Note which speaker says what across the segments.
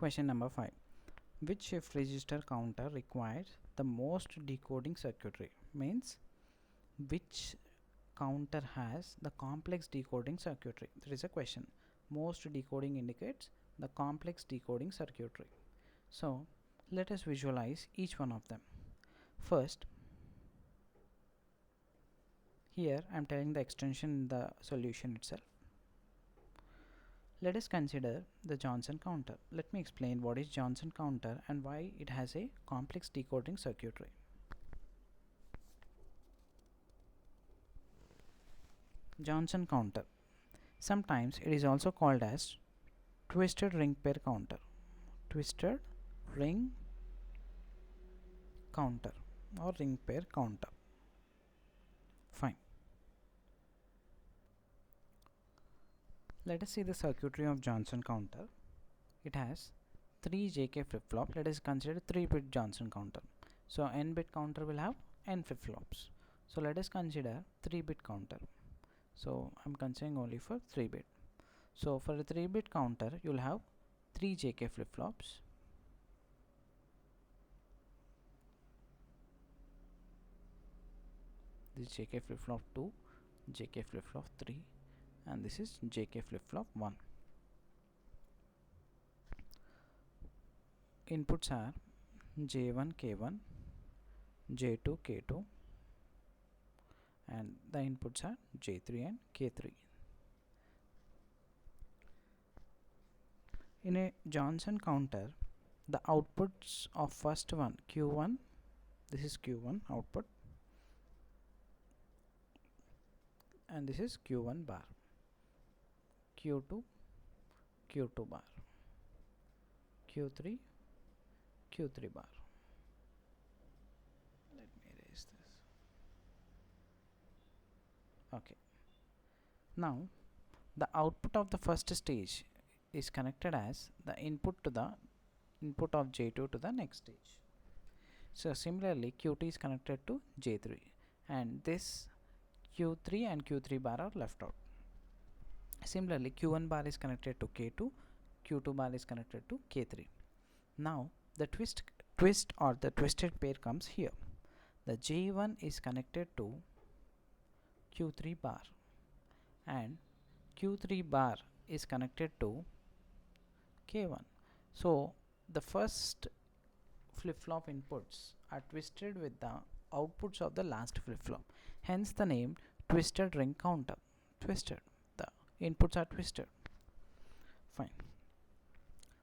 Speaker 1: Question number 5. Which shift register counter requires the most decoding circuitry? Means which counter has the complex decoding circuitry? There is a question. Most decoding indicates the complex decoding circuitry. So let us visualize each one of them. First, here I am telling the extension in the solution itself. Let us consider the Johnson counter. Let me explain what is Johnson counter and why it has a complex decoding circuitry. Johnson counter. Sometimes it is also called as twisted ring pair counter. Twisted ring counter or ring pair counter. Fine. Let us see the circuitry of Johnson counter. It has 3 JK flip-flop. Let us consider 3-bit Johnson counter. So n-bit counter will have n flip-flops. So let us consider 3-bit counter. So I'm considering only for 3-bit. So for a 3-bit counter, you'll have 3 JK flip-flops. This is JK flip-flop 2, JK flip-flop 3, and this is JK flip-flop 1. Inputs are J1 K1, J2 K2, and the inputs are J3 and K3. In a Johnson counter, the outputs of first one Q1, this is Q1 output, and this is Q1 bar, Q2 Q2 bar, Q3 Q3 bar. Let me erase this. Okay. Now the output of the first stage is connected as the input to the input of J2 to the next stage. So similarly Q2 is connected to J3 and this Q3 and Q3 bar are left out. Similarly Q1 bar is connected to K2, Q2 bar is connected to K3. Now the twist or the twisted pair comes here. The J1 is connected to Q3 bar and Q3 bar is connected to K1. So the first flip-flop inputs are twisted with the outputs of the last flip-flop. Hence the name twisted ring counter. Twisted. The inputs are twisted. Fine.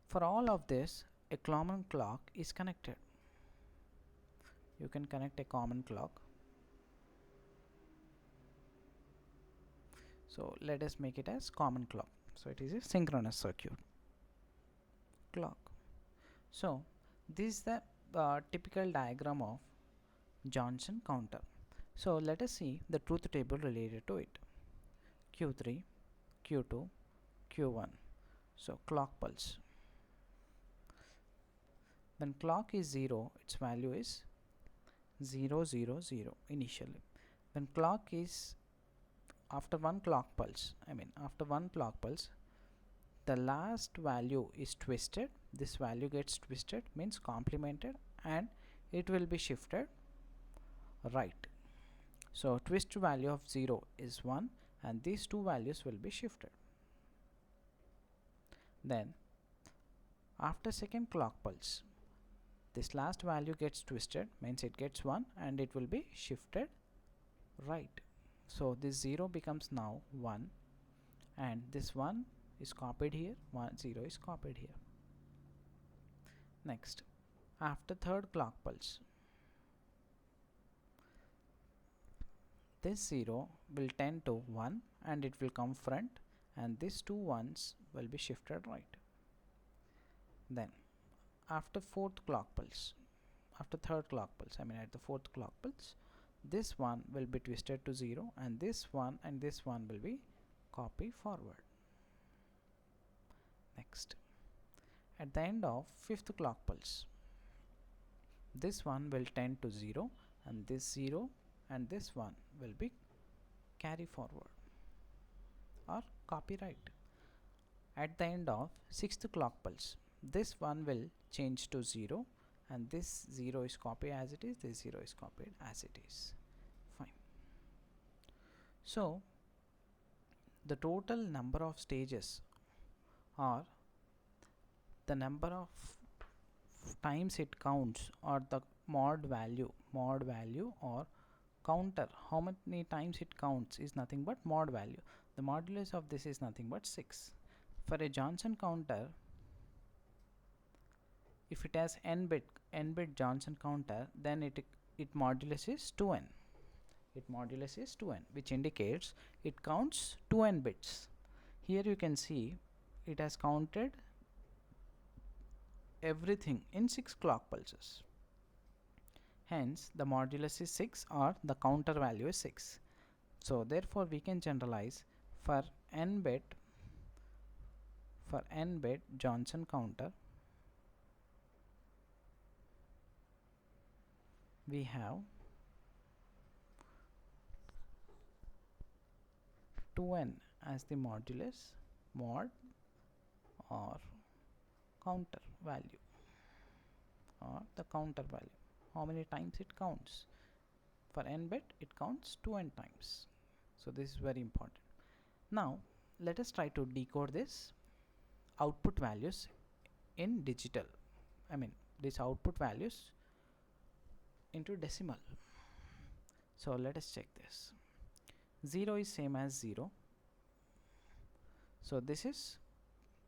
Speaker 1: For all of this, a common clock is connected. You can connect a common clock. So let us make it as common clock. So it is a synchronous circuit clock. So this is the typical diagram of Johnson counter. So let us see the truth table related to it. Q3, Q2, Q1. So clock pulse. When clock is 0, its value is 0, 0, 0 initially. When clock is after one clock pulse, the last value is twisted. This value gets twisted, means complemented, and it will be shifted right. So twist value of 0 is 1 and these two values will be shifted. Then after second clock pulse, this last value gets twisted, means it gets 1 and it will be shifted right. So this 0 becomes now 1 and this 1 is copied here, 0 is copied here. Next, after third clock pulse, this 0 will tend to 1 and it will come front and these two ones will be shifted right. Then after fourth clock pulse, after third clock pulse, at the fourth clock pulse, this one will be twisted to 0 and this one will be copied forward. Next, at the end of fifth clock pulse, this one will tend to 0 and this 0 and this one will be carry forward or copy right. At the end of sixth clock pulse, this one will change to 0, and this 0 is copied as it is, this 0 is copied as it is. Fine. So the total number of stages, or the number of times it counts, or the mod value or counter, how many times it counts, is nothing but mod value. The modulus of this is nothing but 6. For a Johnson counter, if it has n bit Johnson counter, then it modulus is 2n. It modulus is 2n, which indicates it counts 2n bits. Here you can see it has counted everything in 6 clock pulses. Hence the modulus is 6, or the counter value is 6. So therefore we can generalize for n bit Johnson counter, we have 2n as the modulus, mod, or counter value, or the counter value, how many times it counts. For n bit it counts 2n times. So this is very important. Now let us try to decode this output values in digital, these output values into decimal. So let us check this. 0 is same as 0. So this is,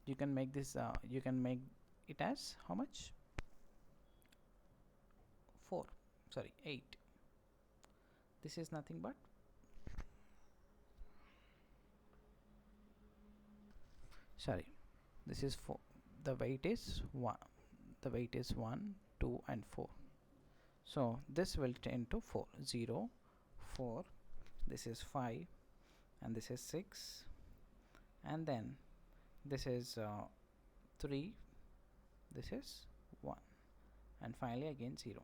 Speaker 1: you can make this you can make it as how much? 8. This is nothing but this is 4. The weight is 1, 2 and 4. So this will tend to 4. 0, 4, this is 5, and this is 6, and then this is 3, this is 1, and finally again 0.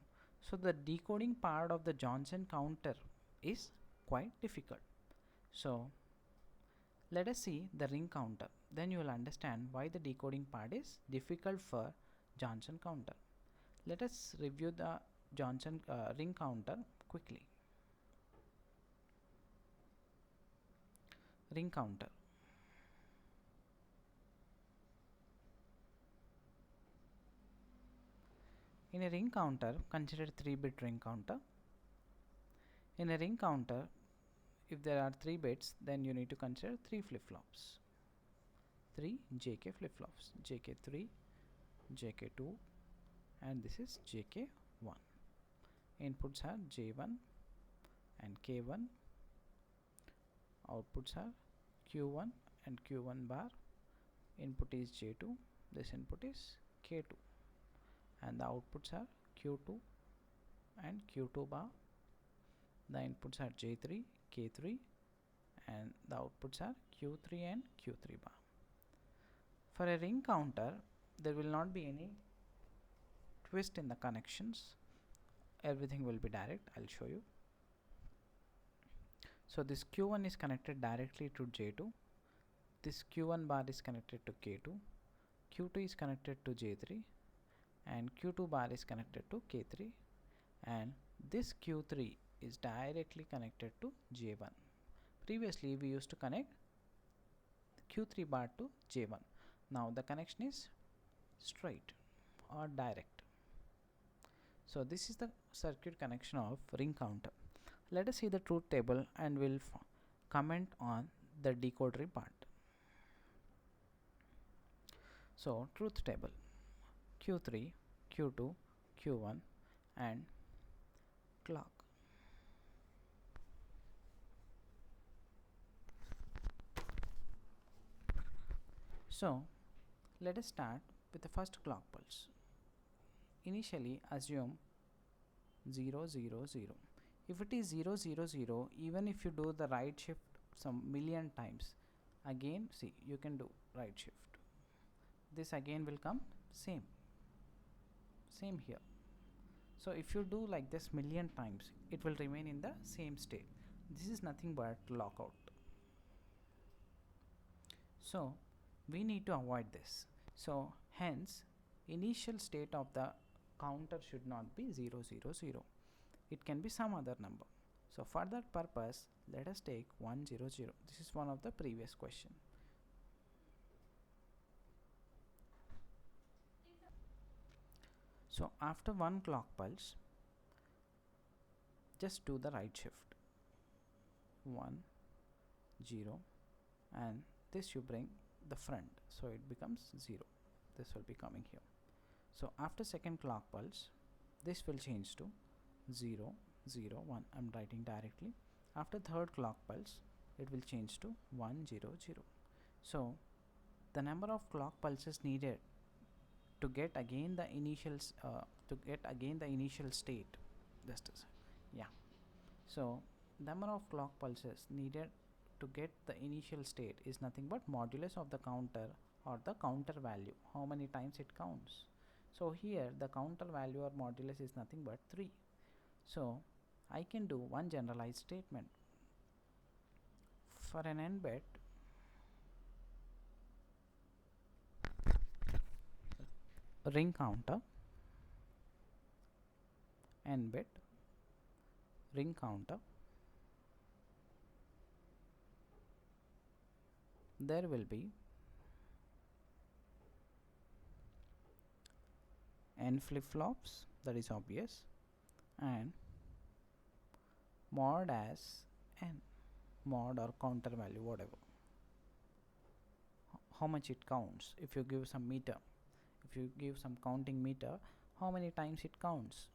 Speaker 1: So the decoding part of the Johnson counter is quite difficult. So let us see the ring counter, then you will understand why the decoding part is difficult for Johnson counter. Let us review the Johnson ring counter quickly. Ring counter. In a ring counter, consider 3-bit ring counter. In a ring counter, if there are 3 bits, then you need to consider 3 flip-flops. 3 JK flip-flops. JK3, JK2, and this is JK1. Inputs are J1 and K1. Outputs are Q1 and Q1 bar. Input is J2. This input is K2. And the outputs are Q2 and Q2 bar. The inputs are J3, K3, and the outputs are Q3 and Q3 bar. For a ring counter, there will not be any twist in the connections. Everything will be direct. I'll show you. So this Q1 is connected directly to J2. This Q1 bar is connected to K2. Q2 is connected to J3, and Q2 bar is connected to K3, and this Q3 is directly connected to J1. Previously we used to connect Q3 bar to J1. Now the connection is straight or direct. So this is the circuit connection of ring counter. Let us see the truth table and we'll comment on the decoder part. So truth table: Q3, Q2, Q1, and clock. So let us start with the first clock pulse. Initially assume 0 0 0. If it is 0 0 0, even if you do the right shift some million times, again see, you can do right shift, this again will come same here. So if you do like this million times, it will remain in the same state. This is nothing but lockout. So we need to avoid this. So hence initial state of the counter should not be 0 0 0. It can be some other number. So for that purpose, let us take 1 0 0. This is one of the previous question. So after one clock pulse, just do the right shift, 1 0, and this you bring the front, so it becomes 0. This will be coming here. So after second clock pulse, this will change to 0 0 1. I'm writing directly. After third clock pulse, it will change to 1 0 0. So the number of clock pulses needed to get again the initial state, just as, yeah. So number of clock pulses needed to get the initial state is nothing but modulus of the counter or the counter value, how many times it counts. So here the counter value or modulus is nothing but 3. So I can do one generalized statement. For an n bit ring counter, n bit ring counter, there will be n flip-flops, that is obvious, and mod as n, mod or counter value, whatever, how much it counts. If you give some meter, if you give some counting meter, how many times it counts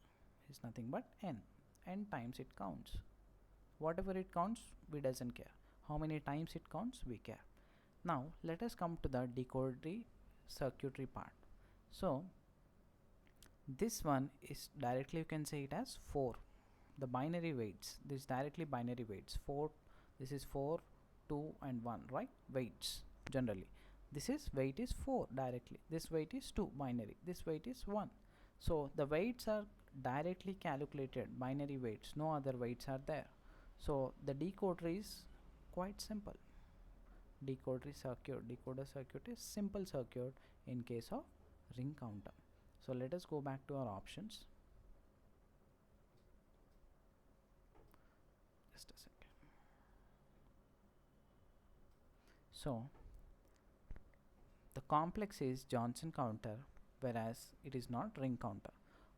Speaker 1: is nothing but n times it counts. Whatever it counts, we doesn't care. How many times it counts, we care. Now let us come to the decoder circuitry part. So this one is directly, you can say it as 4. The binary weights, this directly binary weights, 4, this is 4, 2 and 1, right? Weights generally. This is weight is 4 directly, this weight is 2 binary, this weight is 1. So the weights are directly calculated, binary weights, no other weights are there. So the decoder is quite simple. Decoder circuit is simple circuit in case of ring counter. So let us go back to our options. Just a second. So the complex is Johnson counter, whereas it is not ring counter.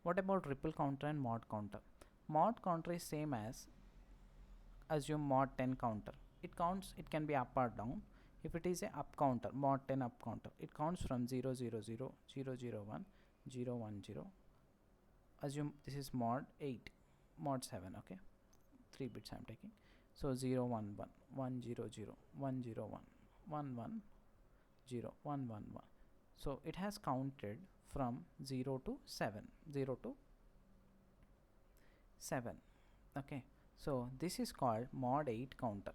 Speaker 1: What about ripple counter and mod counter? Mod counter is same as, assume mod 10 counter. It counts, it can be up or down. If it is a up counter, mod 10 up counter, it counts from 0 0 0, 0 0 1, 0 1 0. Assume this is mod 8, mod 7, okay, 3 bits I'm taking. So 0 1 1, 1 0 0, 1 0 1, 1 1 0, 1 1 1. So it has counted from 0 to 7, 0 to 7, okay. So this is called mod 8 counter,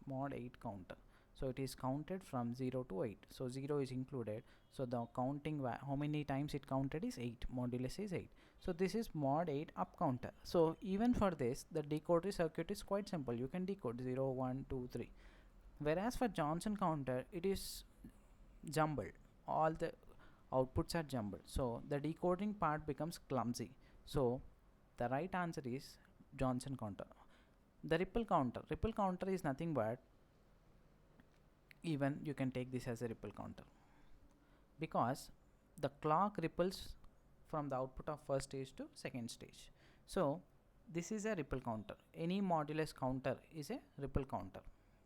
Speaker 1: mod 8 counter. So it is counted from 0 to 8, so 0 is included, so the counting how many times it counted is 8, modulus is 8. So this is mod 8 up counter. So even for this, the decoder circuit is quite simple, you can decode 0 1 2 3. Whereas for Johnson counter, it is jumbled, all the outputs are jumbled, so the decoding part becomes clumsy. So the right answer is Johnson counter. The ripple counter is nothing but, even you can take this as a ripple counter, because the clock ripples from the output of first stage to second stage. So this is a ripple counter, any modulus counter is a ripple counter,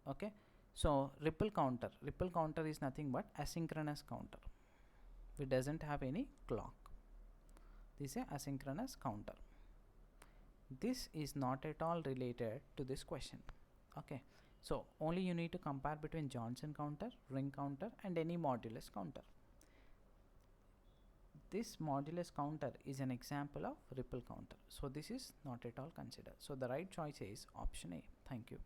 Speaker 1: okay. So ripple counter is nothing but asynchronous counter, it doesn't have any clock, this is a asynchronous counter. This is not at all related to this question, okay. So only you need to compare between Johnson counter, ring counter and any modulus counter. This modulus counter is an example of ripple counter, so this is not at all considered. So the right choice is option A. Thank you.